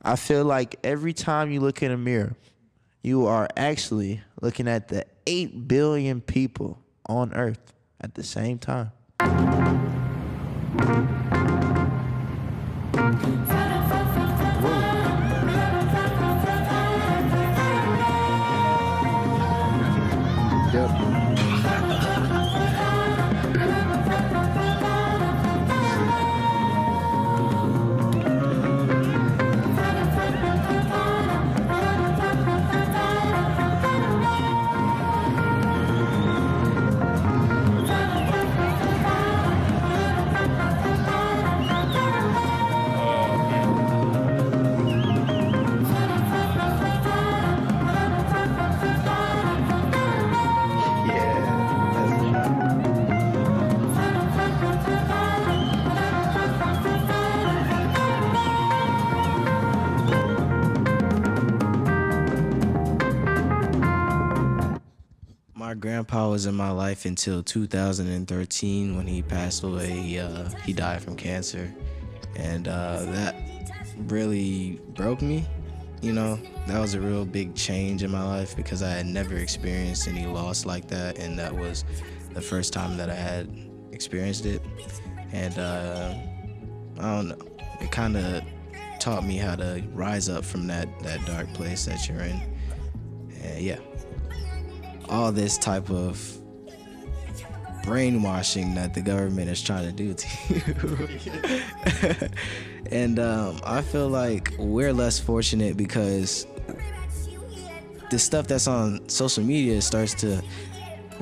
I feel like every time you look in a mirror, you are actually looking at the 8 billion people on Earth at the same time. My grandpa was in my life until 2013 when he passed away. He died from cancer, and that really broke me. You know, that was a real big change in my life because I had never experienced any loss like that, and that was the first time that I had experienced it. And I don't know, it kind of taught me how to rise up from that dark place that you're in. And yeah, all this type of brainwashing that the government is trying to do to you. And I feel like we're less fortunate because the stuff that's on social media starts to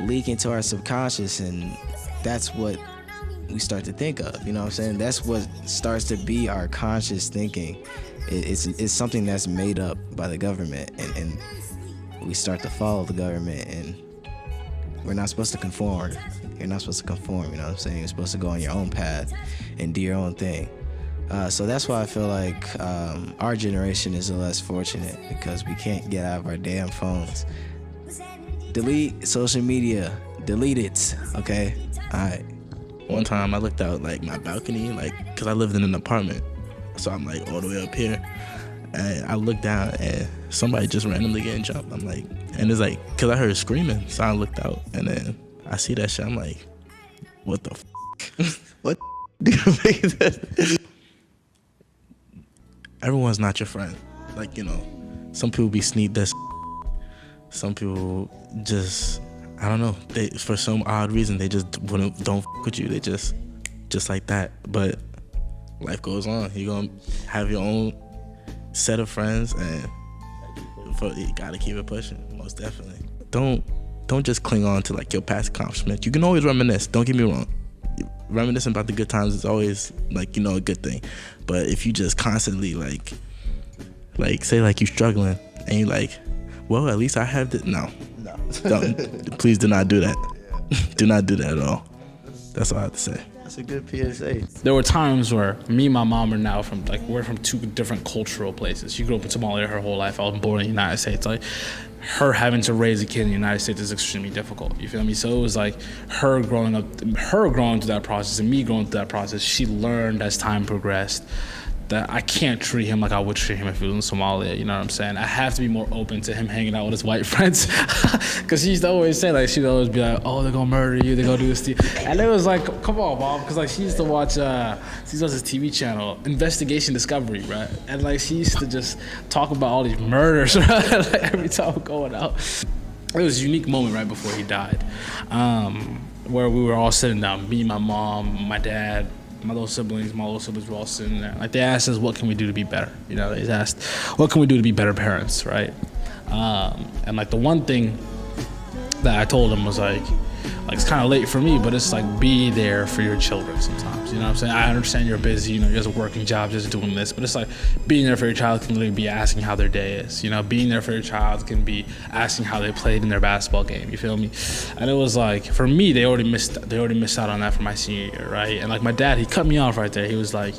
leak into our subconscious, and that's what we start to think of, you know what I'm saying? That's what starts to be our conscious thinking. It's something that's made up by the government, and we start to follow the government, and we're not supposed to conform. You're not supposed to conform, you know what I'm saying? You're supposed to go on your own path and do your own thing. So that's why I feel like our generation is the less fortunate, because we can't get out of our damn phones. Delete social media. Delete it, okay? All right. One time I looked out like my balcony, like, cause I lived in an apartment, so I'm like all the way up here, and I looked down and somebody just randomly getting jumped. I'm like, and it's like, cause I heard screaming, so I looked out, and then I see that shit. I'm like, what the what do you make that? Everyone's not your friend. Like, you know, some people be sneak this. Some people just, I don't know. They, for some odd reason, they just don't with you. They just like that. But life goes on. You're gonna have your own set of friends, and you gotta keep it pushing. Most definitely. Don't just cling on to like your past accomplishments. You can always reminisce. Don't get me wrong. Reminiscing about the good times is always, like, you know, a good thing. But if you just constantly like say like you struggling and you like, well, at least I have this. No. Don't, please do not do that. Do not do that at all. That's all I have to say. That's a good PSA. There were times where me and my mom are now from, like, we're from two different cultural places. She grew up in Somalia her whole life. I was born in the United States. Like, her having to raise a kid in the United States is extremely difficult. You feel me? So it was like her growing through that process and me going through that process. She learned as time progressed that I can't treat him like I would treat him if he was in Somalia, you know what I'm saying? I have to be more open to him hanging out with his white friends. Because she used to always say, like, she'd always be like, oh, they're gonna murder you, they're gonna do this to you. And it was like, come on, Mom, because like she used to watch this TV channel, Investigation Discovery, right? And like she used to just talk about all these murders, right? Like every time we're going out. It was a unique moment right before he died, where we were all sitting down, me, my mom, my dad, my little siblings were all sitting there. Like, they asked us, what can we do to be better? You know, they asked, what can we do to be better parents, right? And like the one thing that I told them was like it's kind of late for me, but it's like, be there for your children sometimes. You know what I'm saying? I understand you're busy, you know, you're just working job, just doing this, but it's like being there for your child can literally be asking how their day is. You know, being there for your child can be asking how they played in their basketball game. You feel me? And it was like, for me, they already missed out on that for my senior year, right? And like my dad, he cut me off right there. He was like,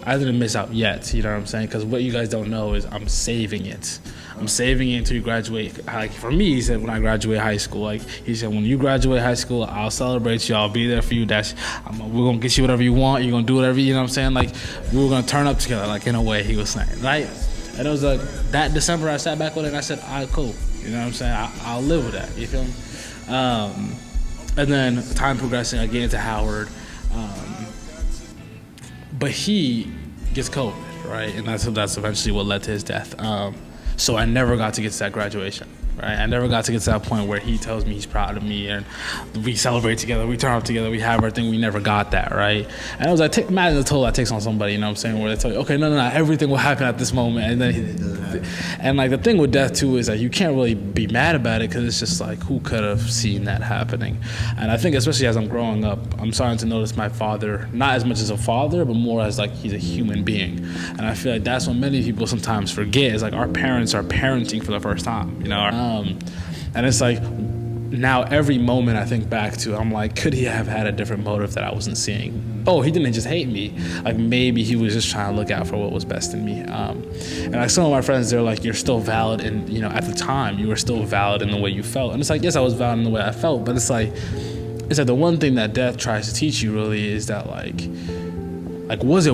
I didn't miss out yet, you know what I'm saying? Because what you guys don't know is I'm saving it. I'm saving it until you graduate. Like for me, he said when I graduate high school, like he said when you graduate high school, I'll celebrate you. I'll be there for you. We're gonna get you whatever you want. You're gonna do whatever, you know what I'm saying? Like we were gonna turn up together, like in a way he was saying, right? And it was like that December I sat back with it and I said, all right, cool. You know what I'm saying? I'll live with that. You feel me? And then time progressing, I get into Howard. But he gets COVID, right? And that's eventually what led to his death. So I never got to get to that graduation, right? I never got to get to that point where he tells me he's proud of me and we celebrate together, we turn up together, we have our thing. We never got that, right? And it was like, imagine the toll that takes on somebody, you know what I'm saying? Where they tell you, okay, no, everything will happen at this moment. And like the thing with death too is that you can't really be mad about it because it's just like, who could have seen that happening? And I think especially as I'm growing up, I'm starting to notice my father, not as much as a father, but more as like he's a human being. And I feel like that's what many people sometimes forget is like our parents are parenting for the first time, you know? And it's like, now every moment I think back to, I'm like, could he have had a different motive that I wasn't seeing? Oh, he didn't just hate me. Like maybe he was just trying to look out for what was best in me. And like some of my friends, they're like, you're still valid. And you know, at the time you were still valid in the way you felt. And it's like, yes, I was valid in the way I felt, but it's like the one thing that death tries to teach you really is that like was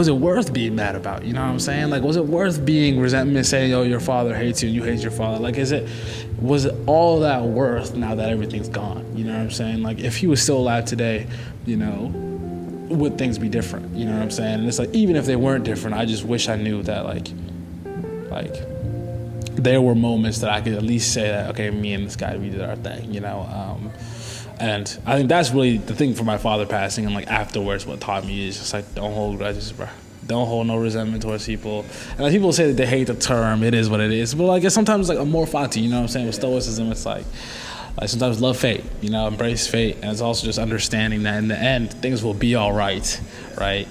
it worth being mad about? You know what I'm saying? Like, was it worth being resentment, saying, "Oh, your father hates you and you hate your father"? Like, was it all that worth now that everything's gone? You know what I'm saying? Like, if he was still alive today, you know, would things be different? You know what I'm saying? And it's like, even if they weren't different, I just wish I knew that, like there were moments that I could at least say that, okay, me and this guy, we did our thing, you know? And I think that's really the thing for my father passing and like afterwards what taught me is just like don't hold grudges, bro. Don't hold no resentment towards people. And like people say that they hate the term, it is what it is. But like it's sometimes like amor fati, you know what I'm saying? With stoicism, it's like sometimes love fate, you know, embrace fate. And it's also just understanding that in the end, things will be all right?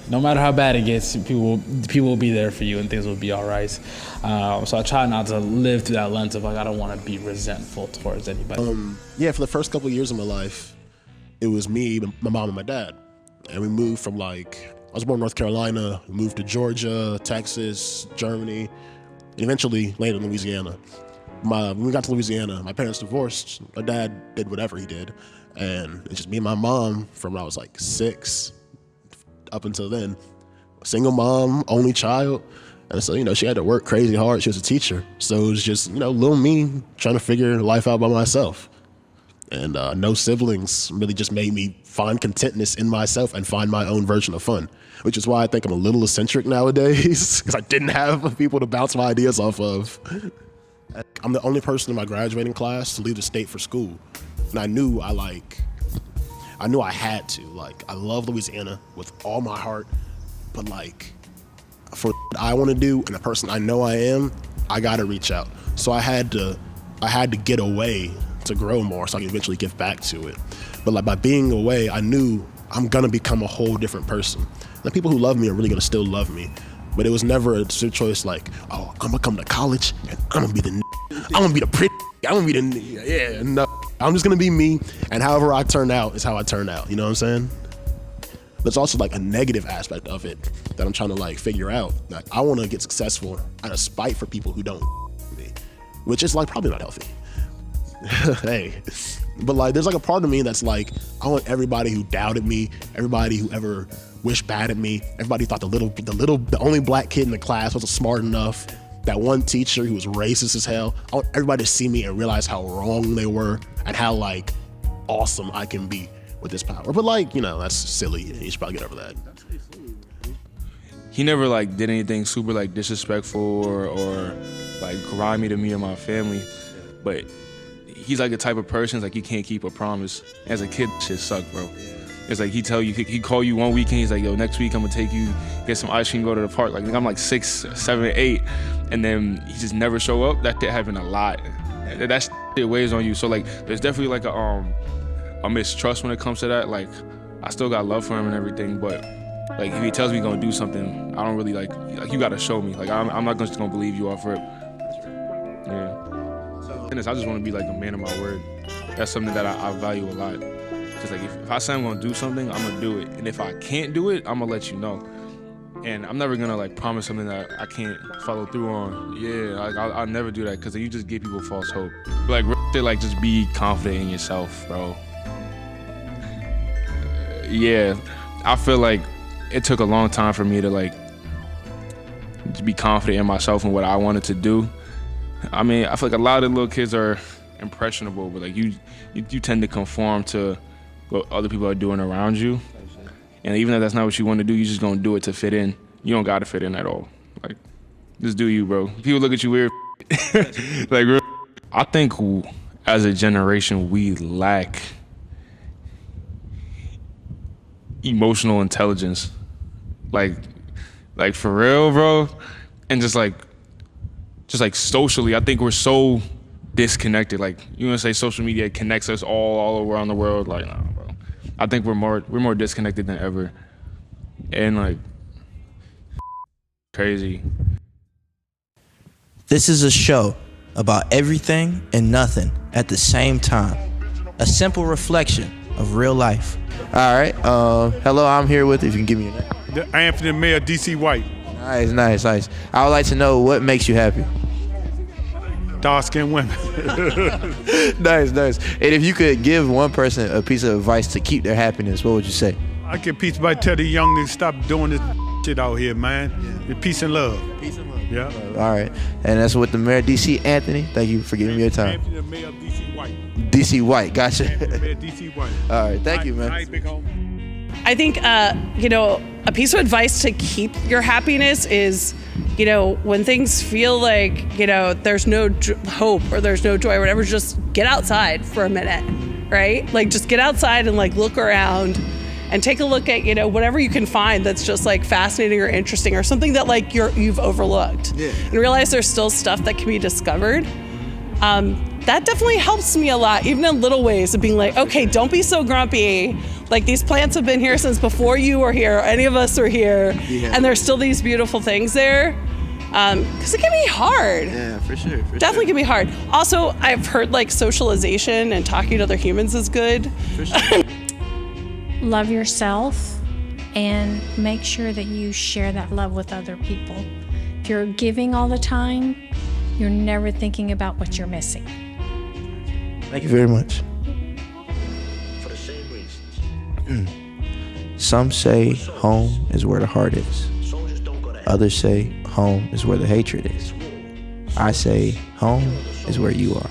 No matter how bad it gets, people will be there for you and things will be all right. So I try not to live through that lens of like, I don't want to be resentful towards anybody. Yeah, for the first couple of years of my life, it was me, my mom, and my dad. And we moved from I was born in North Carolina, we moved to Georgia, Texas, Germany, and eventually landed in Louisiana. When we got to Louisiana, my parents divorced. My dad did whatever he did. And it's just me and my mom from when I was like 6 up until then. Single mom, only child. And so, you know, she had to work crazy hard. She was a teacher. So it was just, you know, little me trying to figure life out by myself. And no siblings really just made me find contentness in myself and find my own version of fun, which is why I think I'm a little eccentric nowadays because I didn't have people to bounce my ideas off of. I'm the only person in my graduating class to leave the state for school. And I knew I had to. Like, I love Louisiana with all my heart, but like, for what I want to do and the person I know I am, I got to reach out. So I had to get away to grow more so I could eventually give back to it. But like by being away, I knew I'm gonna become a whole different person. The people who love me are really gonna still love me. But it was never a choice like, oh, I'm gonna come to college and I'm gonna be the pretty, I'm gonna be the, yeah, no. I'm just gonna be me, and however I turn out is how I turn out, you know what I'm saying? There's also like a negative aspect of it that I'm trying to like figure out. Like I wanna get successful out of spite for people who don't me, which is like probably not healthy. Hey, but like there's like a part of me that's like, I want everybody who doubted me, everybody who ever wished bad at me, everybody who thought the only black kid in the class wasn't smart enough, that one teacher who was racist as hell, I want everybody to see me and realize how wrong they were and how like awesome I can be with this power. But like, you know, that's silly. You should probably get over that. He never like did anything super like disrespectful or like grimy to me or my family, but he's like the type of person like he can't keep a promise. As a kid, shit sucked, bro. It's like he call you one weekend, he's like, yo, next week I'm gonna take you, get some ice cream, go to the park. Like I'm like 6, 7, 8, and then he just never show up. That shit happened a lot. That shit weighs on you. So like there's definitely like a mistrust when it comes to that. Like I still got love for him and everything, but like if he tells me he's gonna do something, I don't really like you gotta show me. Like I'm not just gonna believe you off rip. Yeah. I just want to be like a man of my word. That's something that I value a lot. Just like if I say I'm gonna do something, I'm gonna do it. And if I can't do it, I'm gonna let you know. And I'm never gonna like promise something that I can't follow through on. Yeah, like I'll never do that because you just give people false hope. But, like real shit, like just be confident in yourself, bro. Yeah, I feel like it took a long time for me to like be confident in myself and what I wanted to do. I mean, I feel like a lot of little kids are impressionable, but like you tend to conform to what other people are doing around you. And even if that's not what you want to do, you're just gonna do it to fit in. You don't gotta fit in at all. Like, just do you, bro. People look at you weird. Like, I think as a generation, we lack emotional intelligence. Like for real, bro. And just like socially, I think we're so disconnected. Like, you wanna say social media connects us all around the world? Like, nah, bro. I think we're more disconnected than ever. And like, crazy. This is a show about everything and nothing at the same time. A simple reflection of real life. All right. Hello, I'm here with, if you can give me your name. Anthony Mayor, DC White. Nice. I would like to know what makes you happy. Dark-skinned women. Nice. And if you could give one person a piece of advice to keep their happiness, what would you say? I get peace by tell the young niggas stop doing this shit out here, man. Yeah. Peace and love. Peace and love. Yeah. All right. And that's with the Mayor of DC, Anthony. Thank you for giving me your time. Anthony, the Mayor of DC White. DC White, gotcha. Anthony, Mayor DC White. All right, thank you, man. All right, big homie. I think, a piece of advice to keep your happiness is, when things feel like, there's no hope or there's no joy or whatever, just get outside for a minute, right? Like, just get outside and, like, look around and take a look at, whatever you can find that's just, like, fascinating or interesting or something that, like, you've overlooked. Yeah. And realize there's still stuff that can be discovered. That definitely helps me a lot, even in little ways of being like, okay, don't be so grumpy. Like, these plants have been here since before you were here, or any of us were here, and there's still these beautiful things there. Because it can be hard. Yeah, for sure. Definitely can be hard. Also, I've heard like socialization and talking to other humans is good. For sure. Love yourself and make sure that you share that love with other people. If you're giving all the time, you're never thinking about what you're missing. Thank you very much. For the same reasons. Some say home is where the heart is. Others say home is where the hatred is. I say home is where you are.